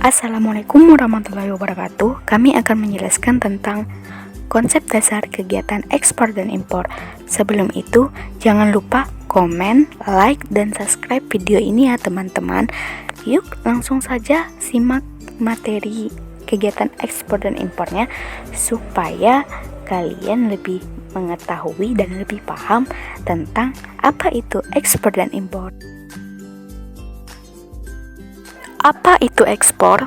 Assalamualaikum warahmatullahi wabarakatuh. Kami akan menjelaskan tentang konsep dasar kegiatan ekspor dan impor. Sebelum itu, jangan lupa komen, like, dan subscribe video ini ya teman-teman. Yuk langsung saja simak materi kegiatan ekspor dan impornya supaya kalian lebih mengetahui dan lebih paham tentang apa itu ekspor dan impor. Apa itu ekspor?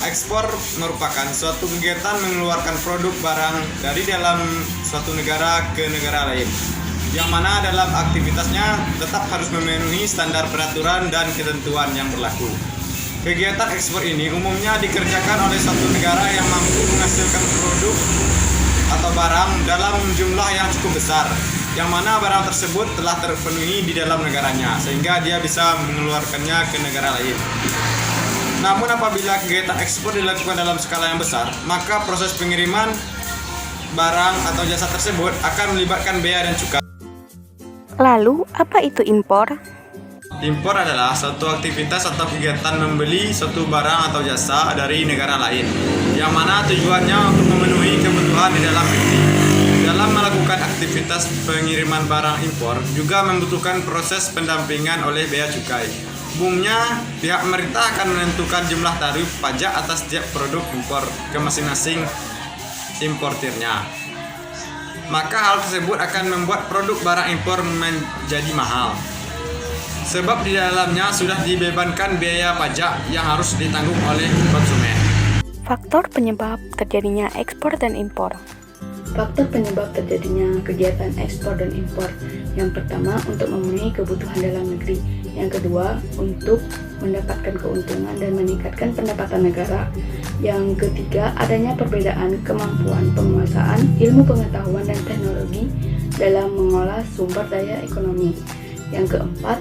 Ekspor merupakan suatu kegiatan mengeluarkan produk barang dari dalam suatu negara ke negara lain, yang mana dalam aktivitasnya tetap harus memenuhi standar peraturan dan ketentuan yang berlaku. Kegiatan ekspor ini umumnya dikerjakan oleh suatu negara yang mampu menghasilkan produk atau barang dalam jumlah yang cukup besar, yang mana barang tersebut telah terpenuhi di dalam negaranya, sehingga dia bisa mengeluarkannya ke negara lain. Namun apabila kegiatan ekspor dilakukan dalam skala yang besar, maka proses pengiriman barang atau jasa tersebut akan melibatkan bea dan cukai. Lalu, apa itu impor? Impor adalah suatu aktivitas atau kegiatan membeli suatu barang atau jasa dari negara lain, yang mana tujuannya untuk memenuhi kebutuhan di dalam negeri. Dalam melakukan aktivitas pengiriman barang impor juga membutuhkan proses pendampingan oleh bea cukai. Umumnya, pihak pemerintah akan menentukan jumlah tarif pajak atas setiap produk impor ke masing-masing importirnya. Maka hal tersebut akan membuat produk barang impor menjadi mahal, sebab di dalamnya sudah dibebankan biaya pajak yang harus ditanggung oleh konsumen. Faktor penyebab terjadinya ekspor dan impor. Faktor penyebab terjadinya kegiatan ekspor dan impor. Yang pertama, untuk memenuhi kebutuhan dalam negeri. Yang kedua, untuk mendapatkan keuntungan dan meningkatkan pendapatan negara. Yang ketiga, adanya perbedaan kemampuan penguasaan, ilmu pengetahuan dan teknologi dalam mengolah sumber daya ekonomi. Yang keempat,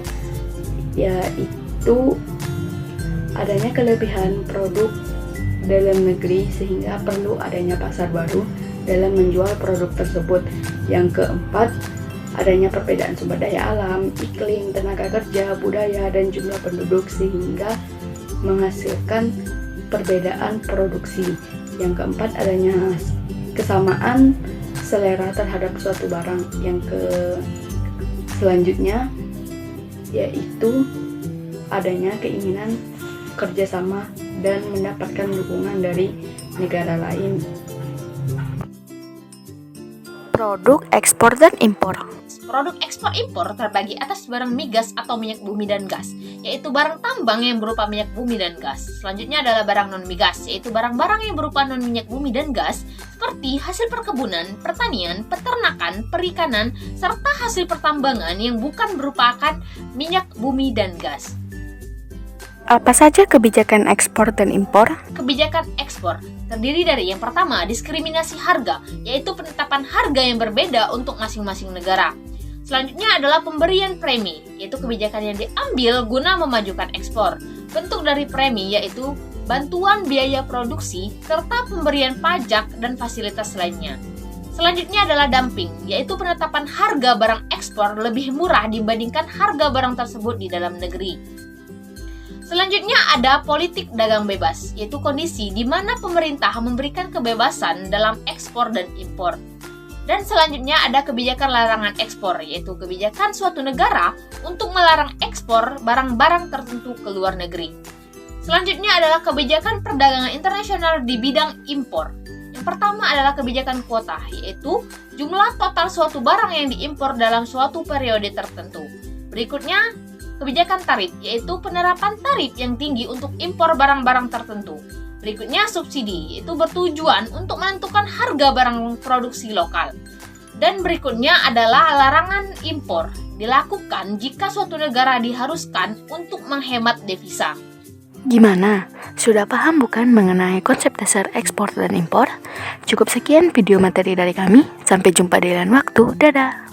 yaitu adanya kelebihan produk dalam negeri sehingga perlu adanya pasar baru dalam menjual produk tersebut. Yang keempat, adanya perbedaan sumber daya alam, iklim, tenaga kerja, budaya, dan jumlah penduduk sehingga menghasilkan perbedaan produksi. Yang keempat, adanya kesamaan selera terhadap suatu barang. Yang selanjutnya yaitu adanya keinginan kerjasama dan mendapatkan dukungan dari negara lain. Produk ekspor dan impor. Produk ekspor impor terbagi atas barang migas atau minyak bumi dan gas, yaitu barang tambang yang berupa minyak bumi dan gas. Selanjutnya adalah barang non-migas, yaitu barang-barang yang berupa non-minyak bumi dan gas, seperti hasil perkebunan, pertanian, peternakan, perikanan, serta hasil pertambangan yang bukan merupakan minyak bumi dan gas. Apa saja kebijakan ekspor dan impor? Kebijakan ekspor terdiri dari yang pertama, diskriminasi harga, yaitu penetapan harga yang berbeda untuk masing-masing negara. Selanjutnya adalah pemberian premi, yaitu kebijakan yang diambil guna memajukan ekspor. Bentuk dari premi yaitu bantuan biaya produksi, serta pemberian pajak dan fasilitas lainnya. Selanjutnya adalah dumping, yaitu penetapan harga barang ekspor lebih murah dibandingkan harga barang tersebut di dalam negeri. Selanjutnya ada politik dagang bebas, yaitu kondisi di mana pemerintah memberikan kebebasan dalam ekspor dan impor. Dan selanjutnya ada kebijakan larangan ekspor, yaitu kebijakan suatu negara untuk melarang ekspor barang-barang tertentu ke luar negeri. Selanjutnya adalah kebijakan perdagangan internasional di bidang impor. Yang pertama adalah kebijakan kuota, yaitu jumlah total suatu barang yang diimpor dalam suatu periode tertentu. Berikutnya, kebijakan tarif, yaitu penerapan tarif yang tinggi untuk impor barang-barang tertentu. Berikutnya subsidi, yaitu bertujuan untuk menentukan harga barang produksi lokal. Dan berikutnya adalah larangan impor, dilakukan jika suatu negara diharuskan untuk menghemat devisa. Gimana? Sudah paham bukan mengenai konsep dasar ekspor dan impor? Cukup sekian video materi dari kami. Sampai jumpa di lain waktu. Dadah!